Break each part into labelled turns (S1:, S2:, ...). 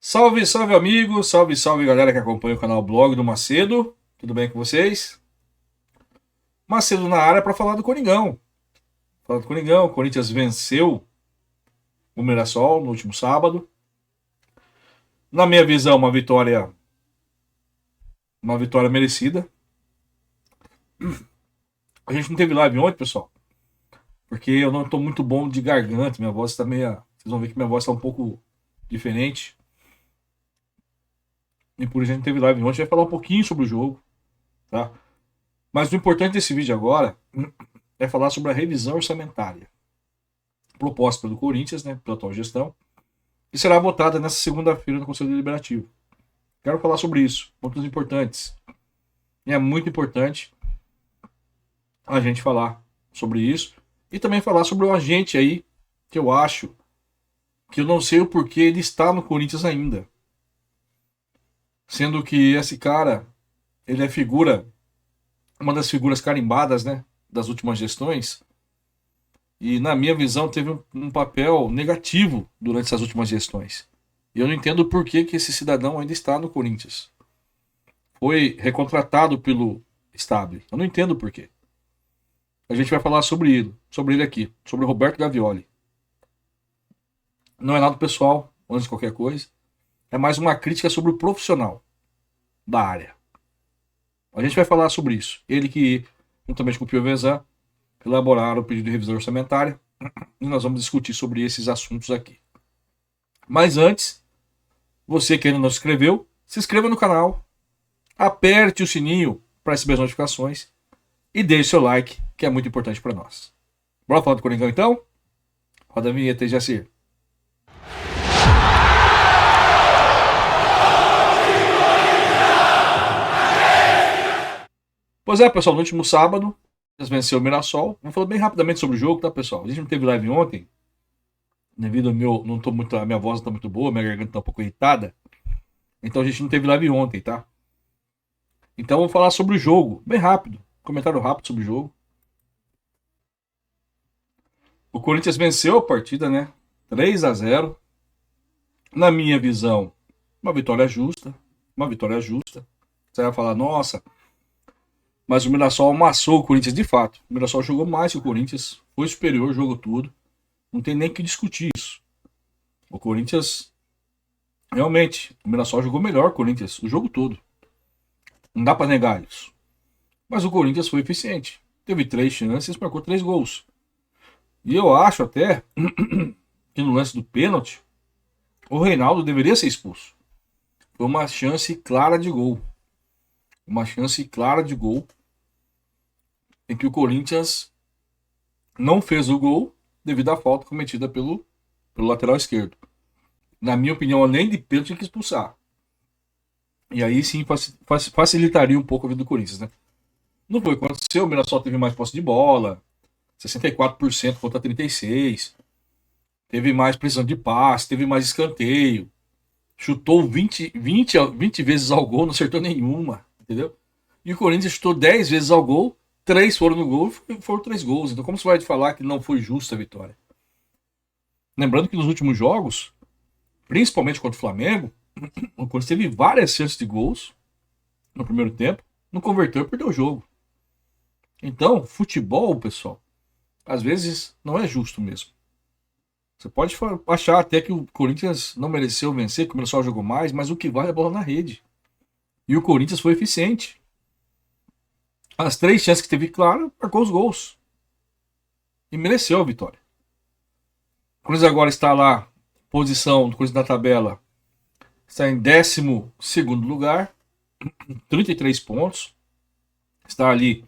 S1: Salve, salve amigos, salve, salve galera que acompanha o canal Blog do Macedo. Tudo bem com vocês? Macedo na área para falar do Coringão. Falar do Coringão, o Corinthians venceu o Mirassol no último sábado. Na minha visão, uma vitória merecida. A gente não teve live ontem, pessoal, porque eu não estou muito bom de garganta, minha voz está meio, vocês vão ver que minha voz está um pouco diferente. E por isso a gente teve live ontem, a gente vai falar um pouquinho sobre o jogo, tá? Mas o importante desse vídeo agora é falar sobre a revisão orçamentária proposta pelo Corinthians, né, pela atual gestão, e será votada nessa segunda-feira no Conselho Deliberativo. Quero falar sobre isso, pontos importantes. E é muito importante a gente falar sobre isso e também falar sobre um agente aí que eu acho que eu não sei o porquê ele está no Corinthians ainda. Sendo que esse cara, ele é uma das figuras carimbadas, né, das últimas gestões. E, na minha visão, teve um papel negativo durante essas últimas gestões. E eu não entendo por que esse cidadão ainda está no Corinthians. Foi recontratado pelo Stable. Eu não entendo por quê. A gente vai falar sobre ele aqui, sobre o Roberto Gavioli. Não é nada pessoal, antes de qualquer coisa. É mais uma crítica sobre o profissional da área. A gente vai falar sobre isso. Ele que, juntamente com o Piovesan, elaboraram o pedido de revisão orçamentária e nós vamos discutir sobre esses assuntos aqui. Mas antes, você que ainda não se inscreveu, se inscreva no canal, aperte o sininho para receber as notificações e deixe seu like, que é muito importante para nós. Bora falar do Coringão então? Roda a vinheta aí, Jacir. Pois é, pessoal, no último sábado, eles venceu o Mirassol. Vou falar bem rapidamente sobre o jogo, tá, pessoal? A gente não teve live ontem, devido ao meu, não tô muito, a minha voz não tá muito boa, minha garganta tá um pouco irritada. Então a gente não teve live ontem, tá? Então vou falar sobre o jogo, bem rápido, comentário rápido sobre o jogo. O Corinthians venceu a partida, né? 3-0. Na minha visão, uma vitória justa, uma vitória justa. Você vai falar, nossa, mas o Mirassol amassou o Corinthians de fato. O Mirassol jogou mais que o Corinthians, foi superior, jogou tudo. Não tem nem que discutir isso. O Corinthians, realmente, o Mirassol jogou melhor que o Corinthians o jogo todo. Não dá para negar isso. Mas o Corinthians foi eficiente. Teve 3 chances, marcou 3 gols. E eu acho até que no lance do pênalti, o Reinaldo deveria ser expulso. Foi uma chance clara de gol. Uma chance clara de gol em que o Corinthians não fez o gol devido à falta cometida pelo lateral esquerdo. Na minha opinião, além de pênalti, tinha que expulsar. E aí sim facilitaria um pouco a vida do Corinthians, né? Não foi o que aconteceu, o Mirassol teve mais posse de bola, 64% contra 36%. Teve mais precisão de passe, teve mais escanteio. Chutou 20 vezes ao gol, não acertou nenhuma, entendeu? E o Corinthians chutou 10 vezes ao gol, 3 foram no gol e foram 3 gols. Então como você vai falar que não foi justa a vitória? Lembrando que nos últimos jogos, principalmente contra o Flamengo, o Corinthians teve várias chances de gols no primeiro tempo, não converteu e perdeu o jogo. Então, futebol, pessoal, às vezes não é justo mesmo. Você pode achar até que o Corinthians não mereceu vencer, que o Mirassol jogou mais, mas o que vale é a bola na rede. E o Corinthians foi eficiente. As 3 chances que teve, claro, marcou os gols. E mereceu a vitória. O Corinthians agora está lá, posição do Corinthians na tabela, está em 12º lugar, 33 pontos. Está ali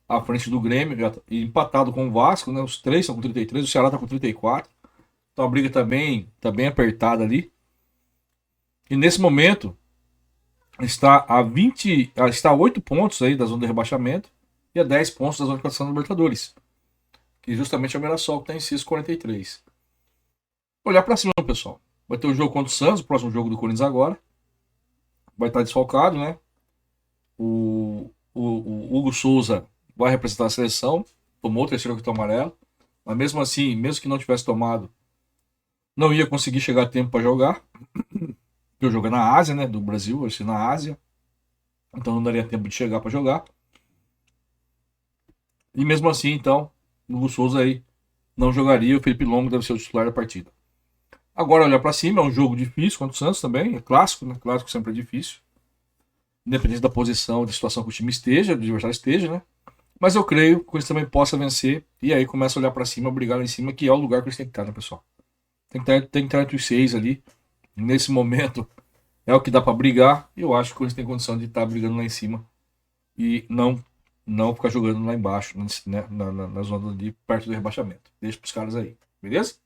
S1: à frente do Grêmio, empatado com o Vasco, né? Os 3 estão com 33, o Ceará está com 34. Então a briga está bem apertada ali. E nesse momento está a 8 pontos aí da zona de rebaixamento e a 10 pontos da zona de classificação da Libertadores. Que justamente é o Mirassol que está em 6,43. Olhar para cima, pessoal. Vai ter o jogo contra o Santos, o próximo jogo do Corinthians agora. Vai estar desfalcado, né? O Hugo Souza vai representar a seleção. Tomou o terceiro cartão amarelo. Mas mesmo assim, mesmo que não tivesse tomado, não ia conseguir chegar a tempo para jogar. porque o jogo é na Ásia, né? Do Brasil, vai ser na Ásia. Então não daria tempo de chegar para jogar. E mesmo assim, então, o Hugo Souza aí não jogaria. O Felipe Longo deve ser o titular da partida. Agora, olhar para cima, é um jogo difícil contra o Santos também. É clássico, né? Clássico sempre é difícil. Independente da posição, da situação que o time esteja, do adversário esteja, né? Mas eu creio que eles também possam vencer. E aí começa a olhar para cima, brigar lá em cima, que é o lugar que eles têm que estar, né, pessoal? Tem que estar entre os 6 ali. Nesse momento é o que dá para brigar. E eu acho que eles têm condição de estar brigando lá em cima. E não ficar jogando lá embaixo, né, na zona de perto do rebaixamento. Deixa para os caras aí, beleza?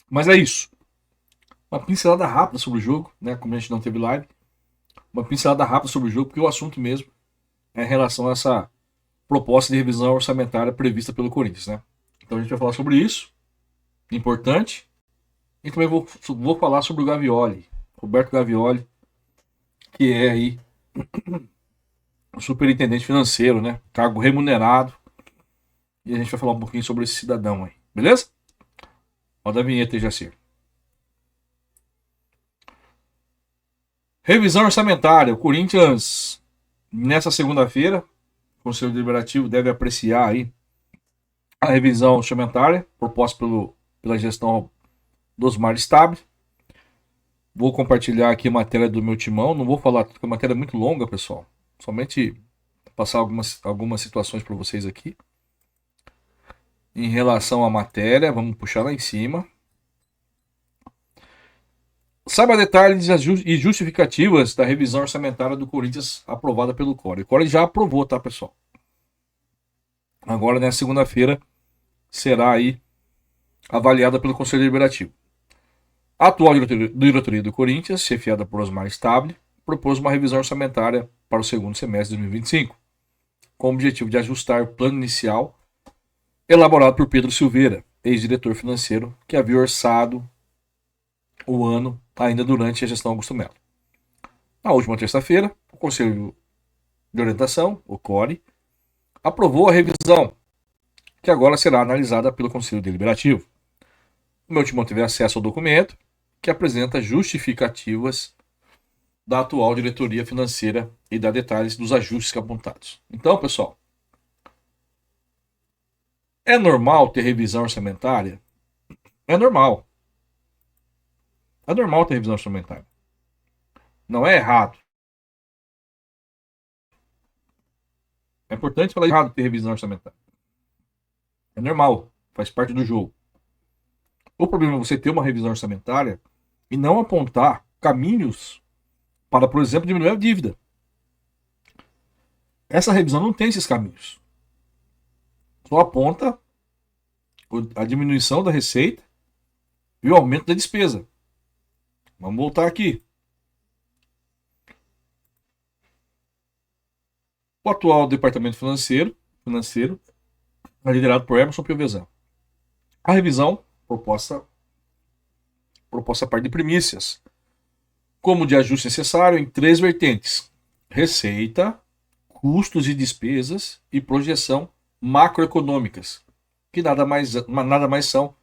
S1: Mas é isso. Uma pincelada rápida sobre o jogo, né? Como a gente não teve live. Uma pincelada rápida sobre o jogo, porque o assunto mesmo é em relação a essa proposta de revisão orçamentária prevista pelo Corinthians, né? Então a gente vai falar sobre isso, importante. E também vou falar sobre o Gavioli, Roberto Gavioli, que é aí o superintendente financeiro, né? Cargo remunerado. E a gente vai falar um pouquinho sobre esse cidadão aí, beleza? Roda a vinheta aí, Jacir. Revisão orçamentária. O Corinthians, nessa segunda-feira, o Conselho Deliberativo deve apreciar aí a revisão orçamentária proposta pela gestão do Osmar Stabile. Vou compartilhar aqui a matéria do meu timão. Não vou falar, porque a matéria é muito longa, pessoal. Somente passar algumas situações para vocês aqui. Em relação à matéria, vamos puxar lá em cima. Saiba detalhes e justificativas da revisão orçamentária do Corinthians aprovada pelo Core. O Core já aprovou, tá, pessoal? Agora, nessa segunda-feira, será aí avaliada pelo Conselho Deliberativo. A atual diretoria do Corinthians, chefiada por Osmar Stabile, propôs uma revisão orçamentária para o segundo semestre de 2025, com o objetivo de ajustar o plano inicial elaborado por Pedro Silveira, ex-diretor financeiro, que havia orçado o ano ainda durante a gestão Augusto Melo. Na última terça-feira, o Conselho de Orientação, o CORE, aprovou a revisão, que agora será analisada pelo Conselho Deliberativo. O meu timão teve acesso ao documento, que apresenta justificativas da atual diretoria financeira e dá detalhes dos ajustes apontados. Então, pessoal, é normal ter revisão orçamentária? É normal. É normal ter revisão orçamentária. Não é errado. É importante falar errado ter revisão orçamentária. É normal. Faz parte do jogo. O problema é você ter uma revisão orçamentária e não apontar caminhos para, por exemplo, diminuir a dívida. Essa revisão não tem esses caminhos. Só aponta a diminuição da receita e o aumento da despesa. Vamos voltar aqui. O atual departamento financeiro é liderado por Emerson Piovesan. A revisão proposta a parte de primícias, como de ajuste necessário em 3 vertentes: receita, custos e despesas e projeção macroeconômicas, que nada mais são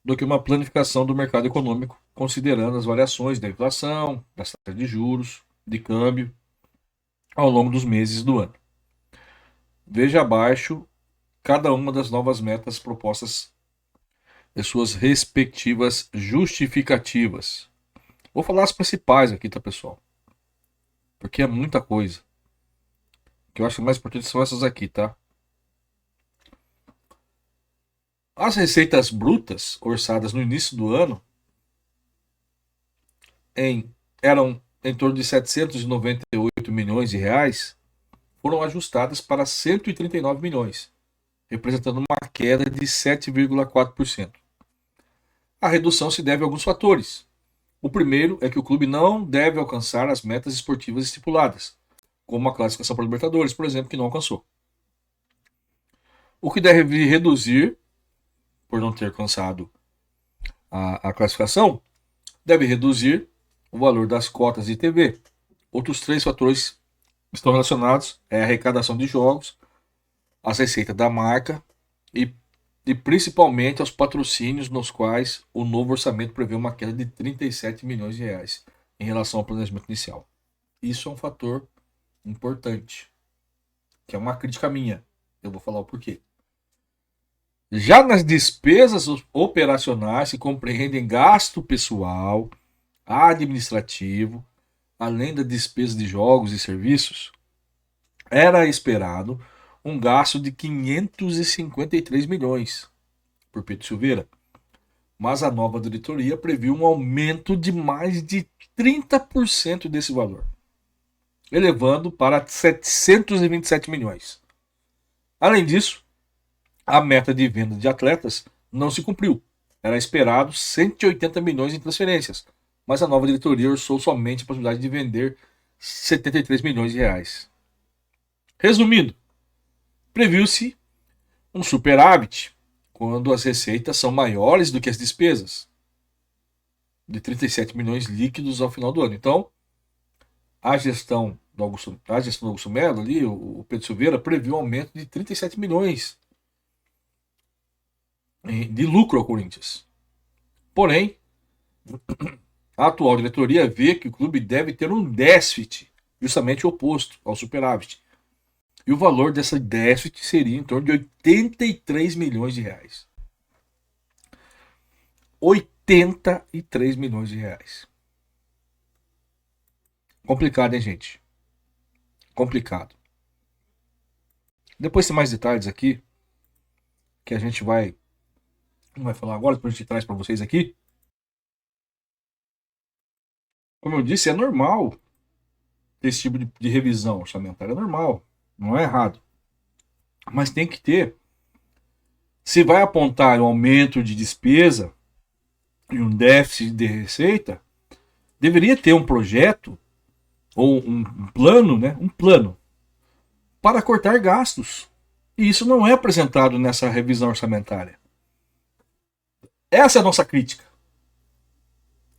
S1: do que uma planificação do mercado econômico, considerando as variações da inflação, das taxas de juros, de câmbio, ao longo dos meses do ano. Veja abaixo cada uma das novas metas propostas e suas respectivas justificativas. Vou falar as principais aqui, tá, pessoal? Porque é muita coisa. O que eu acho mais importante são essas aqui, tá? As receitas brutas orçadas no início do ano eram em torno de 798 milhões de reais, foram ajustadas para 139 milhões, representando uma queda de 7,4%. A redução se deve a alguns fatores. O primeiro é que o clube não deve alcançar as metas esportivas estipuladas, como a classificação para a Libertadores, por exemplo, que não alcançou. O que deve reduzir, por não ter alcançado a classificação, deve reduzir o valor das cotas de TV. Outros 3 fatores estão relacionados à arrecadação de jogos, às receitas da marca e principalmente aos patrocínios, nos quais o novo orçamento prevê uma queda de 37 milhões de reais. em relação ao planejamento inicial. Isso é um fator importante, que é uma crítica minha. Eu vou falar o porquê. Já nas despesas operacionais se compreendem gasto pessoal, administrativo, além da despesa de jogos e serviços. Era esperado um gasto de 553 milhões por Pedro Silveira, mas a nova diretoria previu um aumento de mais de 30% desse valor, elevando para 727 milhões. Além disso, a meta de venda de atletas não se cumpriu. Era esperado 180 milhões em transferências, mas a nova diretoria orçou somente a possibilidade de vender 73 milhões de reais. Resumindo, previu-se um superávit quando as receitas são maiores do que as despesas, de 37 milhões líquidos ao final do ano. Então, a gestão do Augusto Melo, ali, o Pedro Silveira, previu um aumento de 37 milhões de lucro ao Corinthians. Porém, a atual diretoria vê que o clube deve ter um déficit justamente oposto ao superávit. E o valor dessa déficit seria em torno de 83 milhões de reais. 83 milhões de reais. Complicado, hein, gente? Complicado. Depois tem mais detalhes aqui que a gente não vai falar agora, depois a gente traz para vocês aqui. Como eu disse, é normal ter esse tipo de revisão orçamentária. É normal, não é errado. Mas tem que ter. Se vai apontar um aumento de despesa e um déficit de receita, deveria ter um projeto ou um plano, né? Um plano para cortar gastos. E isso não é apresentado nessa revisão orçamentária. Essa é a nossa crítica.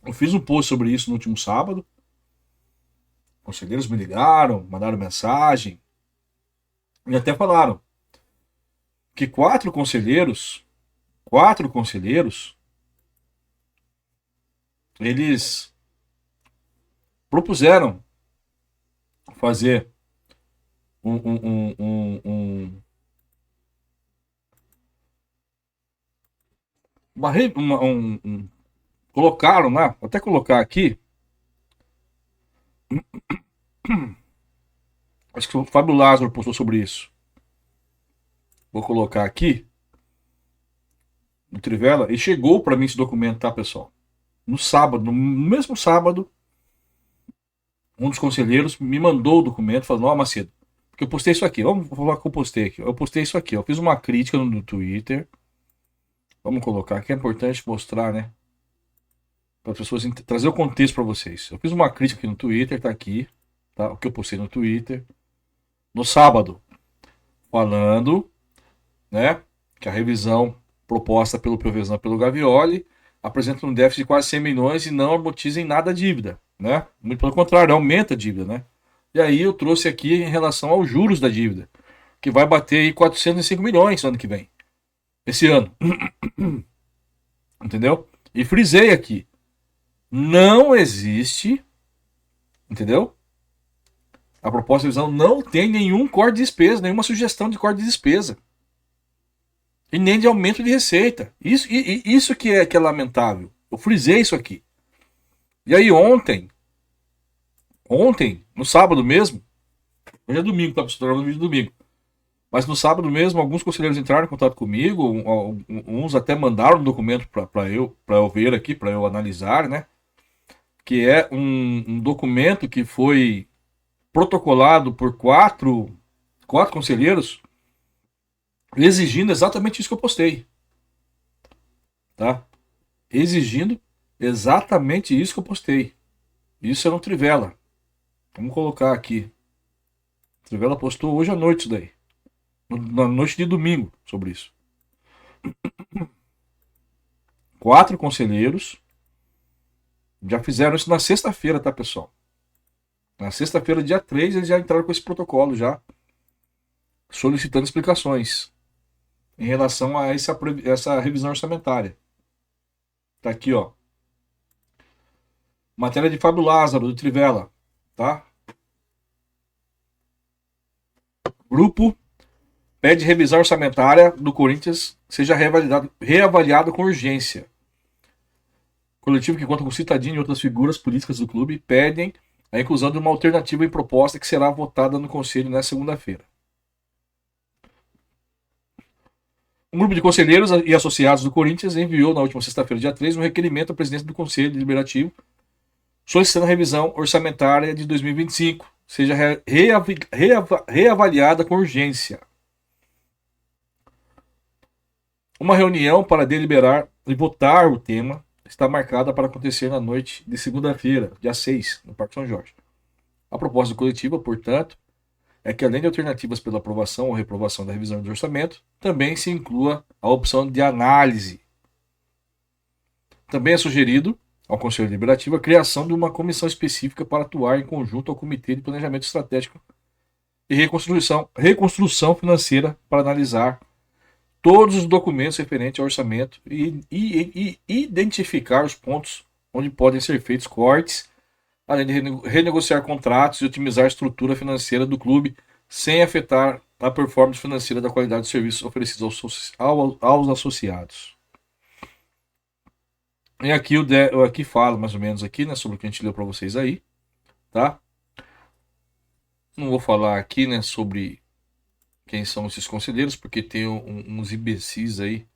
S1: Eu fiz um post sobre isso no último sábado. Conselheiros me ligaram, mandaram mensagem e até falaram que quatro conselheiros, eles propuseram fazer colocaram lá, vou até colocar aqui, acho que o Fábio Lázaro postou sobre isso. Vou colocar aqui no Trivela, e chegou para mim esse documento, tá, pessoal? No sábado, no mesmo sábado, um dos conselheiros me mandou o documento, falando: ó, Macedo, porque eu postei isso aqui, vamos falar que eu postei aqui. Eu postei isso aqui, eu fiz uma crítica no Twitter. Vamos colocar aqui, é importante mostrar, né? Para as pessoas trazer o contexto para vocês. Eu fiz uma crítica aqui no Twitter, tá aqui, tá? O que eu postei no Twitter no sábado, falando, né, que a revisão proposta pelo Provezan pelo Gavioli apresenta um déficit de quase 100 milhões e não amortiza em nada a dívida, né? Muito pelo contrário, aumenta a dívida, né? E aí eu trouxe aqui em relação aos juros da dívida, que vai bater aí 405 milhões no ano que vem. Esse ano. Entendeu? E frisei aqui. Não existe, entendeu? A proposta de revisão não tem nenhum corte de despesa, nenhuma sugestão de corte de despesa. E nem de aumento de receita. Isso que é lamentável. Eu frisei isso aqui. E aí ontem, no sábado mesmo, hoje é domingo, tá? Estou gravando vídeo domingo. Mas no sábado mesmo, alguns conselheiros entraram em contato comigo, uns até mandaram um documento para eu ver aqui, para eu analisar, né? Que é um documento que foi protocolado por quatro conselheiros, exigindo exatamente isso que eu postei. Tá? Exigindo exatamente isso que eu postei. Isso é no Trivela. Vamos colocar aqui. O Trivela postou hoje à noite isso daí. Na noite de domingo sobre isso. 4 conselheiros já fizeram isso na sexta-feira, tá, pessoal? Na sexta-feira, dia 3, eles já entraram com esse protocolo já, solicitando explicações em relação a essa revisão orçamentária. Tá aqui, ó. Matéria de Fábio Lázaro, do Trivela, tá? Grupo pede revisão orçamentária do Corinthians seja reavaliado com urgência. Coletivo que conta com Citadini e outras figuras políticas do clube pedem a inclusão de uma alternativa em proposta que será votada no Conselho nesta segunda-feira. Um grupo de conselheiros e associados do Corinthians enviou na última sexta-feira, dia 3, um requerimento ao presidente do Conselho Deliberativo solicitando a revisão orçamentária de 2025 seja reavaliada com urgência. Uma reunião para deliberar e votar o tema está marcada para acontecer na noite de segunda-feira, dia 6, no Parque São Jorge. A proposta coletiva, portanto, é que além de alternativas pela aprovação ou reprovação da revisão do orçamento, também se inclua a opção de análise. Também é sugerido ao Conselho Deliberativo a criação de uma comissão específica para atuar em conjunto ao Comitê de Planejamento Estratégico e Reconstrução Financeira para analisar todos os documentos referentes ao orçamento e identificar os pontos onde podem ser feitos cortes, além de renegociar contratos e otimizar a estrutura financeira do clube sem afetar a performance financeira da qualidade dos serviços oferecidos aos associados. E aqui eu aqui falo mais ou menos aqui, né, sobre o que a gente leu para vocês aí, tá? Não vou falar aqui, né, sobre quem são esses conselheiros, porque tem uns imbecis aí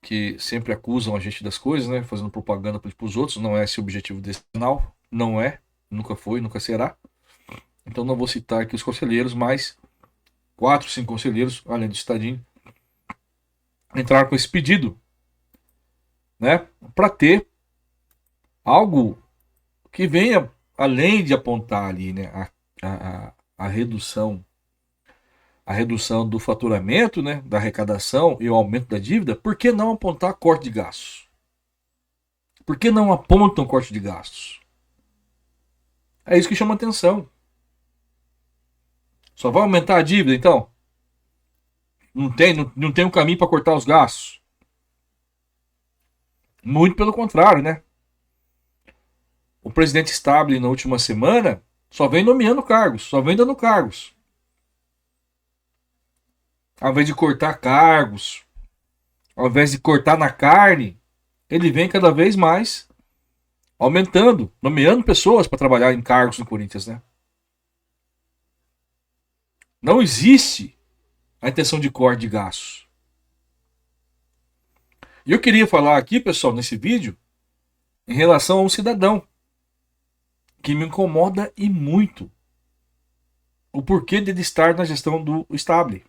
S1: que sempre acusam a gente das coisas, né, fazendo propaganda para os outros. Não é esse o objetivo desse canal, não é, nunca foi, nunca será. Então não vou citar aqui os conselheiros, mas 4, 5 conselheiros, além do Citadini, entraram com esse pedido, né, para ter algo que venha além de apontar ali, né, a redução do faturamento, né, da arrecadação e o aumento da dívida. Por que não apontar corte de gastos? Por que não apontam corte de gastos? É isso que chama atenção. Só vai aumentar a dívida, então? Não tem um caminho para cortar os gastos? Muito pelo contrário, né? O presidente Stable, na última semana, só vem nomeando cargos, só vem dando cargos. Ao invés de cortar cargos, ao invés de cortar na carne, ele vem cada vez mais aumentando, nomeando pessoas para trabalhar em cargos no Corinthians, né? Não existe a intenção de corte de gastos. E eu queria falar aqui, pessoal, nesse vídeo, em relação a um cidadão que me incomoda e muito. O porquê dele estar na gestão do Stable.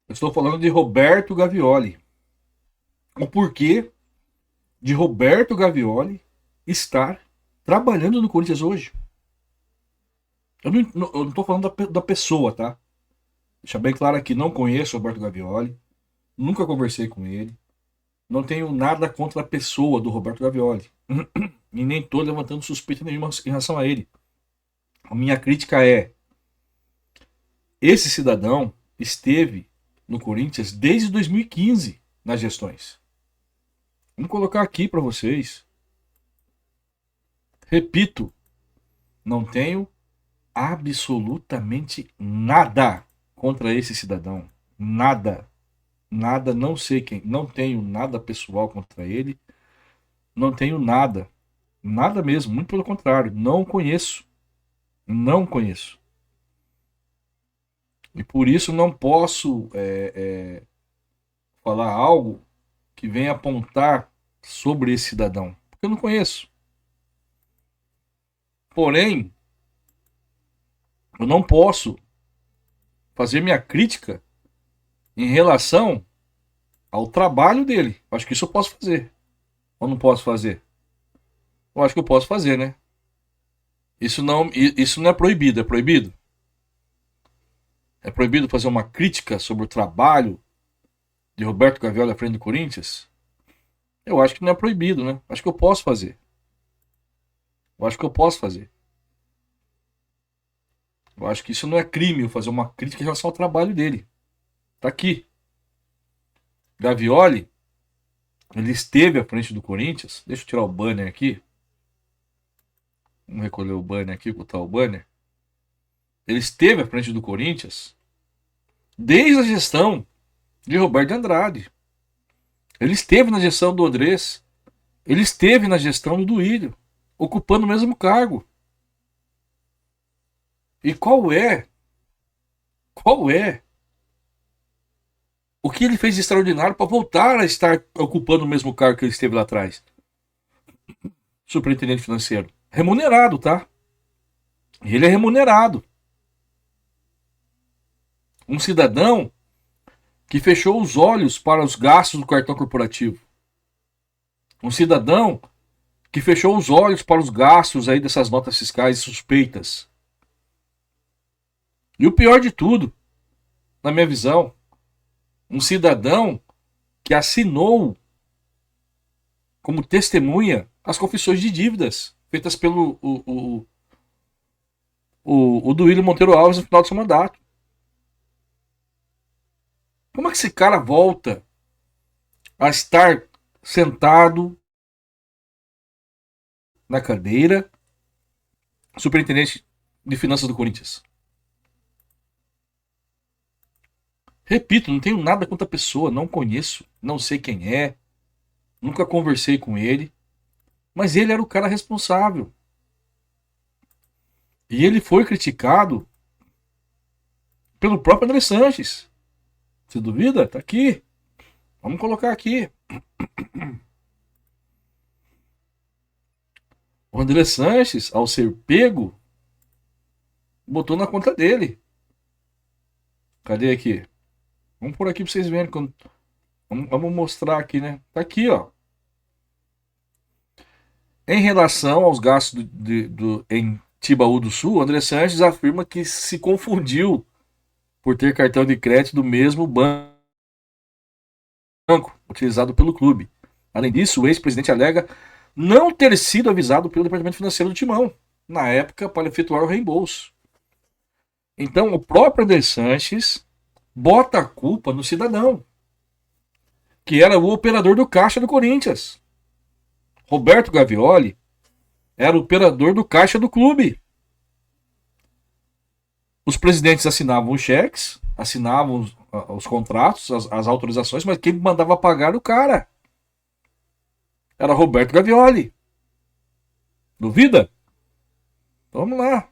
S1: Eu estou falando de Roberto Gavioli. O porquê de Roberto Gavioli estar trabalhando no Corinthians hoje. Eu não estou falando da pessoa, tá? Deixa bem claro aqui, não conheço o Roberto Gavioli, nunca conversei com ele, não tenho nada contra a pessoa do Roberto Gavioli. E nem estou levantando suspeita nenhuma em relação a ele. A minha crítica é: esse cidadão esteve no Corinthians desde 2015 nas gestões. Vamos colocar aqui para vocês. Repito, não tenho absolutamente nada contra esse cidadão. Nada. Nada, não sei quem. Não tenho nada pessoal contra ele. Não tenho nada. Nada mesmo. Muito pelo contrário. Não conheço. Não conheço. E por isso não posso falar algo que venha apontar sobre esse cidadão. Porque eu não conheço. Porém, eu não posso fazer minha crítica em relação ao trabalho dele. Acho que isso eu posso fazer. Ou não posso fazer? Eu acho que eu posso fazer, né? Isso não é proibido. É proibido? É proibido fazer uma crítica sobre o trabalho de Roberto Gavioli à frente do Corinthians? Eu acho que não é proibido, né? Acho que eu posso fazer. Eu acho que eu posso fazer. Eu acho que isso não é crime, eu fazer uma crítica em relação ao trabalho dele. Tá aqui. Gavioli Ele esteve à frente do Corinthians. Deixa eu tirar o banner aqui. Vamos recolher o banner aqui, botar o banner. Ele esteve à frente do Corinthians desde a gestão de Roberto Andrade. Ele esteve na gestão do Odrés. Ele esteve na gestão do Duílio, ocupando o mesmo cargo. E qual é o que ele fez de extraordinário para voltar a estar ocupando o mesmo cargo que ele esteve lá atrás? Superintendente financeiro. Remunerado, tá? Ele é remunerado. Um cidadão que fechou os olhos para os gastos do cartão corporativo. Um cidadão que fechou os olhos para os gastos aí dessas notas fiscais suspeitas. E o pior de tudo, na minha visão, um cidadão que assinou como testemunha as confissões de dívidas feitas pelo o Duílio Monteiro Alves no final do seu mandato. Como é que esse cara volta a estar sentado na cadeira superintendente de finanças do Corinthians? Repito, não tenho nada contra a pessoa, não conheço, não sei quem é, nunca conversei com ele, mas ele era o cara responsável. E ele foi criticado pelo próprio André Sanches. Você duvida? Tá aqui. Vamos colocar aqui. O André Sanches, ao ser pego, botou na conta dele. Cadê aqui? Vamos por aqui para vocês verem. Vamos mostrar aqui, né? Tá aqui, ó. Em relação aos gastos em Tibaú do Sul, o André Sanches afirma que se confundiu por ter cartão de crédito do mesmo banco utilizado pelo clube. Além disso, o ex-presidente alega não ter sido avisado pelo departamento financeiro do Timão, na época, para efetuar o reembolso. Então, o próprio André Sanches bota a culpa no cidadão, que era o operador do caixa do Corinthians. Roberto Gavioli era o operador do caixa do clube. Os presidentes assinavam os cheques, assinavam os contratos, as autorizações, mas quem mandava pagar era o cara. Era Roberto Gavioli. Duvida? Então, vamos lá.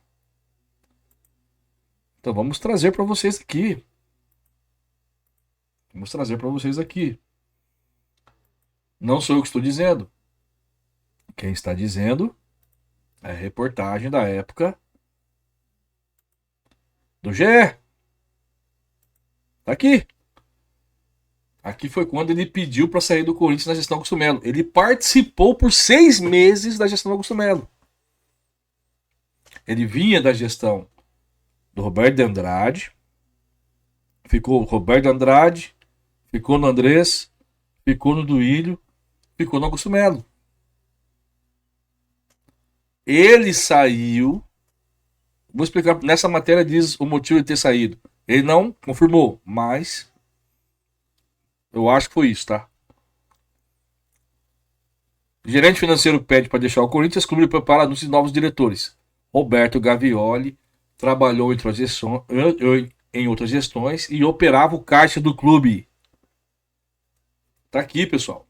S1: Então vamos trazer para vocês aqui. Vamos trazer para vocês aqui. Não sou eu que estou dizendo. Quem está dizendo é a reportagem da época do GE. Tá aqui. Aqui foi quando ele pediu para sair do Corinthians na gestão Augusto Melo. Ele participou por 6 meses da gestão Augusto Melo. Ele vinha da gestão do Roberto de Andrade. Ficou Roberto de Andrade. Ficou no Andrés. Ficou no Duílio. Ficou no Augusto Melo. Ele saiu. Vou explicar. Nessa matéria diz o motivo de ter saído. Ele não confirmou, mas eu acho que foi isso, tá? O gerente financeiro pede para deixar o Corinthians, o clube prepara anúncios de novos diretores. Roberto Gavioli trabalhou em outras gestões e operava o caixa do clube. Tá aqui, pessoal.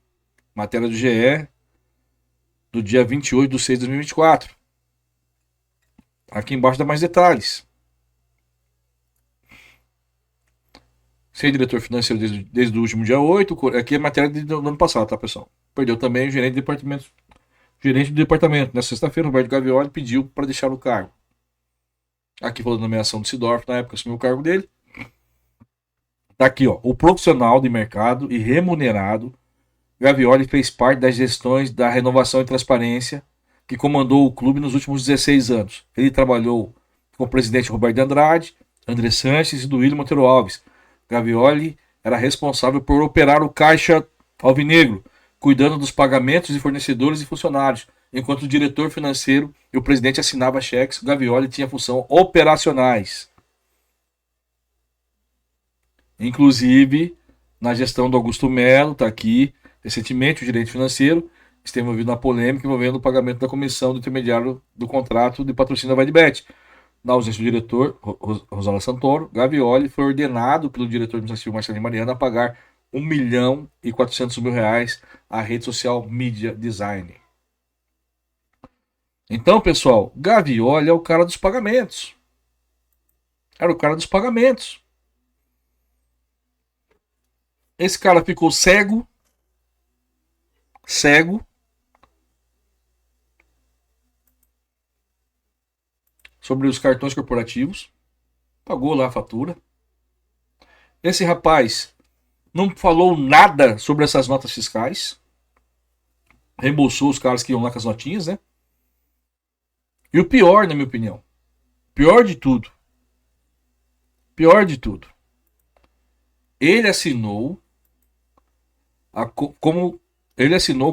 S1: Matéria do GE, do dia 28/6/2024. Aqui embaixo dá mais detalhes. Ser diretor financeiro desde o último dia 8. Aqui é matéria do ano passado, tá, pessoal? Perdeu também o gerente do departamento. Na sexta-feira, Roberto Gavioli pediu para deixar o cargo. Aqui falando da nomeação do Sidorf, na época assumiu o cargo dele. Tá aqui, ó. O profissional de mercado e remunerado, Gavioli fez parte das gestões da renovação e transparência que comandou o clube nos últimos 16 anos. Ele trabalhou com o presidente Roberto Andrade, André Sanches e Duílio Monteiro Alves. Gavioli era responsável por operar o caixa alvinegro, cuidando dos pagamentos de fornecedores e funcionários, enquanto o diretor financeiro e o presidente assinava cheques. Gavioli tinha função operacionais. Inclusive, na gestão do Augusto Melo, está aqui, Recentemente, o gerente financeiro esteve envolvido na polêmica envolvendo o pagamento da comissão do intermediário do contrato de patrocínio da VaidBet. Na ausência do diretor, Rosana Santoro, Gavioli foi ordenado pelo diretor administrativo Marcelinho Mariano a pagar R$ 1.400.000 à rede social Media Design. Então, pessoal, Gavioli é o cara dos pagamentos. Era o cara dos pagamentos. Esse cara ficou cego sobre os cartões corporativos, pagou lá a fatura. Esse rapaz não falou nada sobre essas notas fiscais, reembolsou os caras que iam lá com as notinhas, né? E o pior, na minha opinião, pior de tudo, ele assinou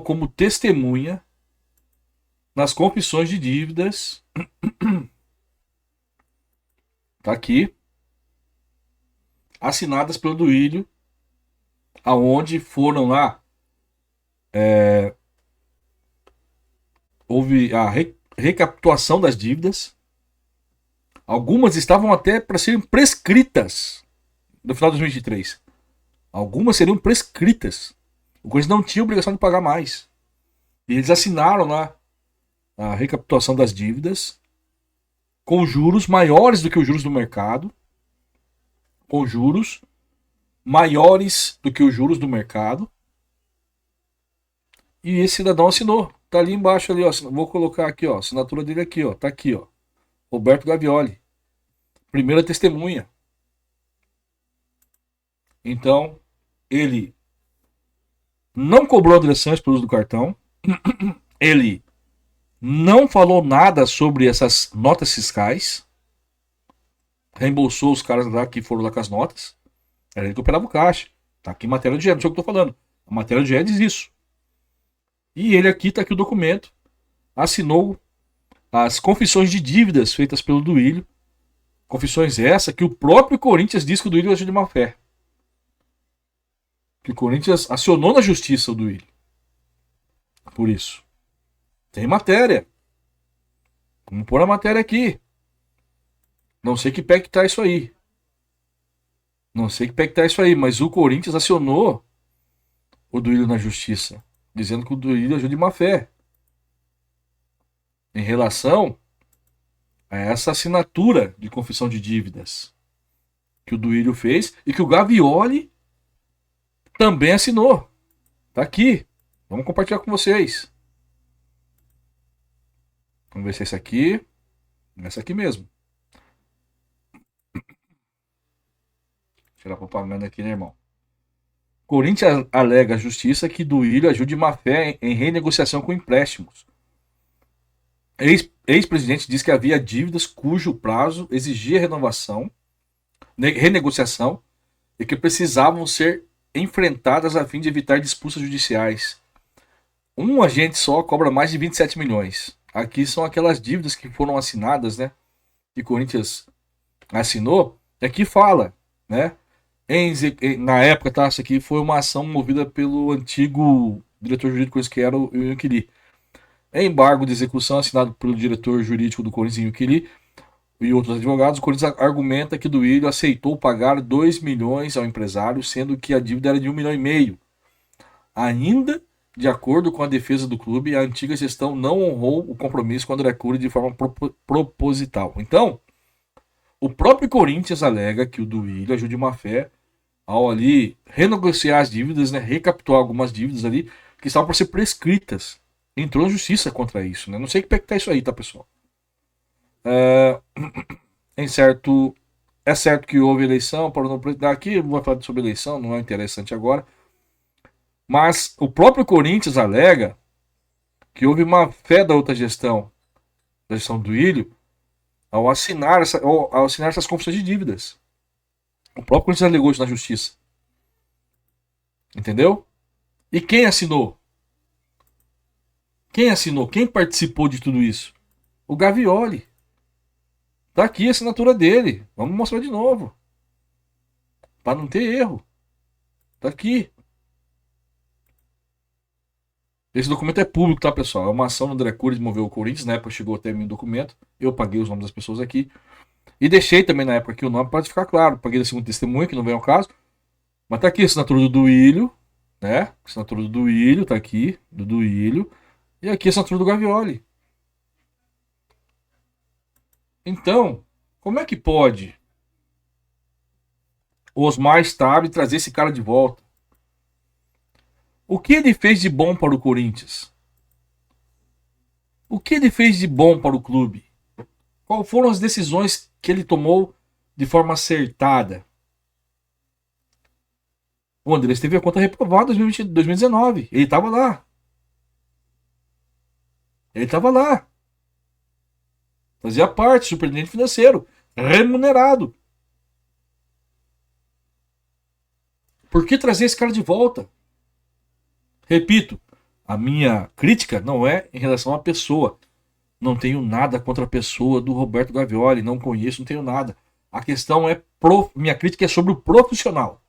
S1: como testemunha nas confissões de dívidas. Tá aqui, assinadas pelo Duílio, aonde foram lá, houve a recapitulação das dívidas. Algumas estavam até para serem prescritas no final de 2023. Algumas seriam prescritas. O Corinthians não tinha obrigação de pagar mais. E eles assinaram lá a recapitulação das dívidas com juros maiores do que os juros do mercado. Com juros maiores do que os juros do mercado. E esse cidadão assinou. Tá ali embaixo ali, ó. Vou colocar aqui, ó. A assinatura dele aqui, ó. Tá aqui, ó. Roberto Gavioli. Primeira testemunha. Então, ele não cobrou direções pelo uso do cartão. Ele não falou nada sobre essas notas fiscais. Reembolsou os caras lá que foram lá com as notas. Era ele que operava o caixa. Tá aqui em matéria de GE, não sei o que eu tô falando. A matéria de GE diz isso. E ele aqui, tá aqui o documento. Assinou as confissões de dívidas feitas pelo Duílio. Confissões essa que o próprio Corinthians diz que o Duílio agiu de má fé. Que o Corinthians acionou na justiça o Duílio. Por isso. Tem matéria. Vamos pôr a matéria aqui. Não sei que pé que tá isso aí. Mas o Corinthians acionou o Duílio na justiça, dizendo que o Duílio agiu de má fé. Em relação a essa assinatura de confissão de dívidas que o Duílio fez e que o Gavioli também assinou. Tá aqui. Vamos compartilhar com vocês. Vamos ver se é esse aqui. Essa aqui mesmo. Tirar a propaganda aqui, né, irmão? Corinthians alega à justiça que Duílio agiu de má fé em renegociação com empréstimos. Ex-presidente diz que havia dívidas cujo prazo exigia renegociação e que precisavam ser enfrentadas a fim de evitar disputas judiciais. Um agente só cobra mais de 27 milhões. Aqui são aquelas dívidas que foram assinadas, né? Que o Corinthians assinou. Aqui fala, né? Na época, tá? Isso aqui foi uma ação movida pelo antigo diretor jurídico que era o Inquili. Embargo de execução assinado pelo diretor jurídico do Corinthians, Inquili, e outros advogados. O Corinthians argumenta que Duílio aceitou pagar 2 milhões ao empresário, sendo que a dívida era de 1,5 milhão. Ainda de acordo com a defesa do clube, a antiga gestão não honrou o compromisso com a André Cury de forma proposital. Então, o próprio Corinthians alega que o Duílio agiu de má fé ao ali renegociar as dívidas, né, recapitular algumas dívidas ali que estavam para ser prescritas. Entrou na justiça contra isso, né? Não sei que pé que tá isso aí, tá, pessoal? É certo que houve eleição para não aqui, não vou falar sobre eleição, não é interessante agora. Mas o próprio Corinthians alega que houve má fé da outra gestão, da gestão do Duílio, ao assinar essas confissões de dívidas. O próprio Corinthians alegou isso na justiça. Entendeu? E quem assinou? Quem participou de tudo isso? O Gavioli. Tá aqui a assinatura dele. Vamos mostrar de novo. Para não ter erro. Tá aqui. Esse documento é público, tá, pessoal? É uma ação do André Cury de mover o Corinthians. Na época chegou até mim o documento. Eu paguei os nomes das pessoas aqui. E deixei também na época aqui o nome para ficar claro. Paguei da segunda testemunha, que não vem ao caso. Mas tá aqui a assinatura do Duílio, né? Assinatura do Duílio, tá aqui. Do Duílio. E aqui a assinatura do Gavioli. Então, como é que pode o Osmar Stabile trazer esse cara de volta? O que ele fez de bom para o Corinthians? O que ele fez de bom para o clube? Quais foram as decisões que ele tomou de forma acertada? O Andrés teve a conta reprovada em 2019. Ele estava lá. Ele estava lá. Fazia parte, superintendente financeiro, remunerado. Por que trazer esse cara de volta? Repito, a minha crítica não é em relação à pessoa. Não tenho nada contra a pessoa do Roberto Gavioli, não conheço, não tenho nada. A questão é, minha crítica é sobre o profissional.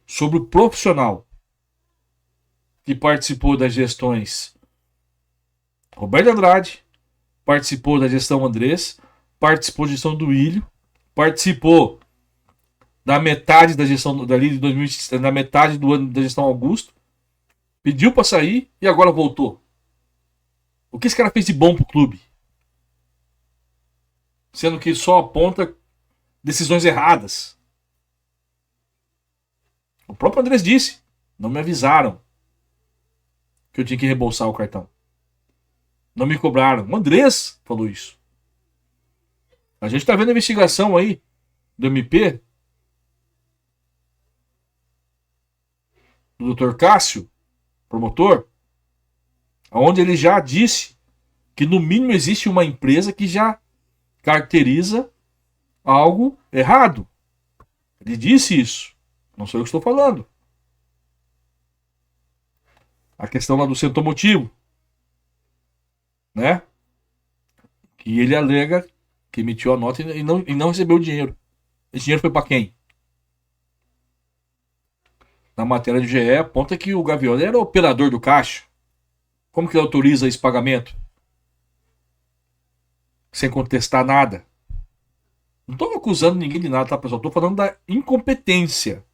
S1: Sobre o profissional que participou das gestões Roberto Andrade, participou da gestão Andrés, participou da gestão do Ilho, participou da metade da gestão dali de 2000, da metade do ano da gestão Augusto, pediu para sair e agora voltou. O que esse cara fez de bom pro clube? Sendo que só aponta decisões erradas. O próprio Andrés disse, não me avisaram que eu tinha que reembolsar o cartão. Não me cobraram. O Andrés falou isso. A gente tá vendo a investigação aí do MP, do Dr. Cássio, promotor, onde ele já disse que no mínimo existe uma empresa que já caracteriza algo errado. Ele disse isso. Não sou eu que estou falando. A questão lá do centro motivo, né? Que ele alega que emitiu a nota e não recebeu o dinheiro. Esse dinheiro foi para quem? Na matéria do GE aponta que o Gavioli era o operador do caixa. Como que ele autoriza esse pagamento? Sem contestar nada. Não estou acusando ninguém de nada, tá, pessoal? Estou falando da incompetência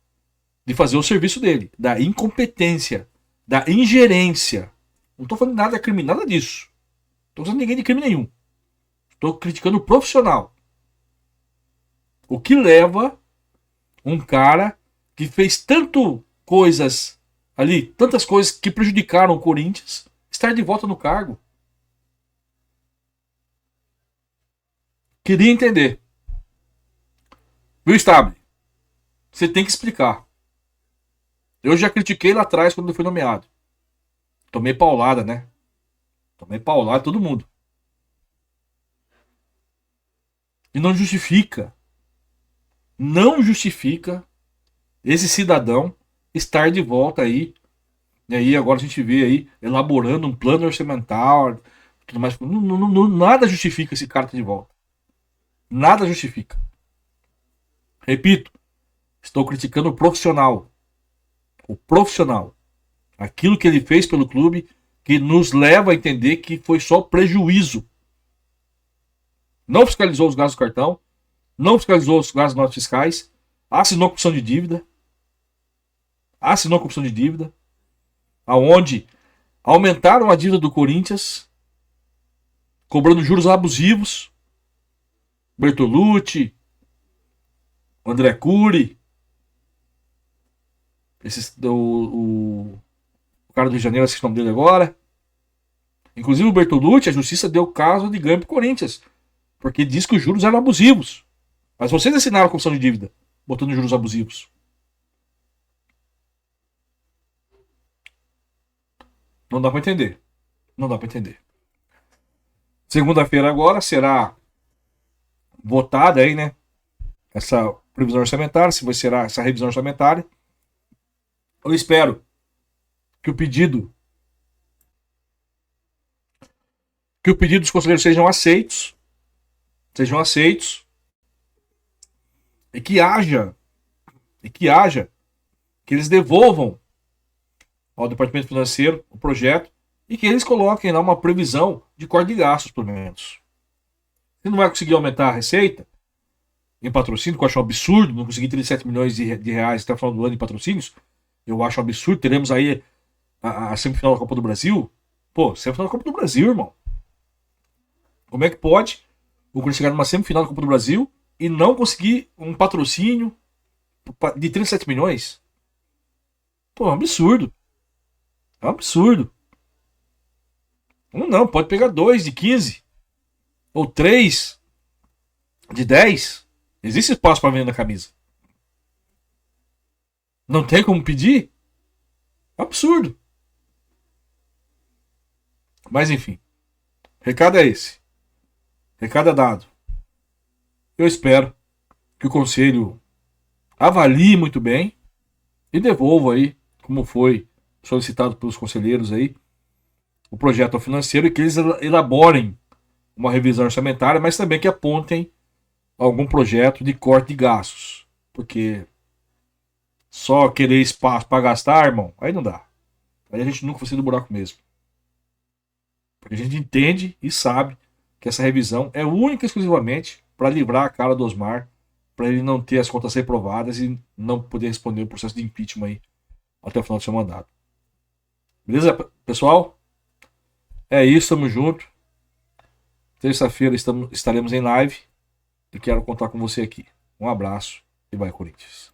S1: de fazer o serviço dele. Da incompetência. Da ingerência. Não estou falando nada de crime, nada disso. Não estou acusando ninguém de crime nenhum. Estou criticando o profissional. O que leva um cara que fez tanto coisas ali, tantas coisas que prejudicaram o Corinthians, estar de volta no cargo. Queria entender. Viu, Stabile? Você tem que explicar. Eu já critiquei lá atrás quando ele foi nomeado. Tomei paulada, né? Tomei paulada todo mundo. E não justifica. Não justifica esse cidadão estar de volta aí. E aí agora a gente vê aí elaborando um plano orçamental, tudo mais. Nada justifica esse cara estar de volta. Nada justifica. Repito, estou criticando o profissional. O profissional. Aquilo que ele fez pelo clube que nos leva a entender que foi só prejuízo. Não fiscalizou os gastos do cartão, não fiscalizou os gastos das notas fiscais, assinou corrupção de dívida, aonde aumentaram a dívida do Corinthians, cobrando juros abusivos. Bertolucci, André Cury, o cara do Rio de Janeiro, assisti o nome dele agora. Inclusive o Bertolucci, a justiça deu caso de ganho pro Corinthians, porque diz que os juros eram abusivos. Mas vocês assinaram a corrupção de dívida, botando juros abusivos. Não dá para entender. Não dá para entender. Segunda-feira agora será votada aí, né? Essa previsão orçamentária, se vai ser essa revisão orçamentária. Eu espero que o pedido dos conselheiros sejam aceitos e que eles devolvam ao departamento financeiro o projeto e que eles coloquem lá uma previsão de corte de gastos, pelo menos. Você não vai conseguir aumentar a receita em patrocínio, que eu acho um absurdo, não conseguir 37 milhões de reais até o final do ano em patrocínios. Eu acho um absurdo. Teremos aí a semifinal da Copa do Brasil. Pô, semifinal da Copa do Brasil, irmão. Como é que pode o Corinthians chegar numa semifinal da Copa do Brasil e não conseguir um patrocínio de 37 milhões? Pô, é um absurdo. É um absurdo. Não, pode pegar 2 de 15. Ou 3 de 10. Existe espaço para vender na camisa. Não tem como pedir? É um absurdo. Mas enfim. Recado é esse. Recado é dado. Eu espero que o conselho avalie muito bem e devolva aí, como foi solicitado pelos conselheiros aí, o projeto financeiro e que eles elaborem uma revisão orçamentária, mas também que apontem algum projeto de corte de gastos. Porque só querer espaço para gastar, irmão, aí não dá. Aí a gente nunca vai sair do buraco mesmo. Porque a gente entende e sabe que essa revisão é única e exclusivamente para livrar a cara do Osmar, para ele não ter as contas reprovadas e não poder responder o processo de impeachment aí até o final do seu mandato. Beleza, pessoal? É isso, tamo junto. Terça-feira estaremos em live e quero contar com você aqui. Um abraço e vai, Corinthians.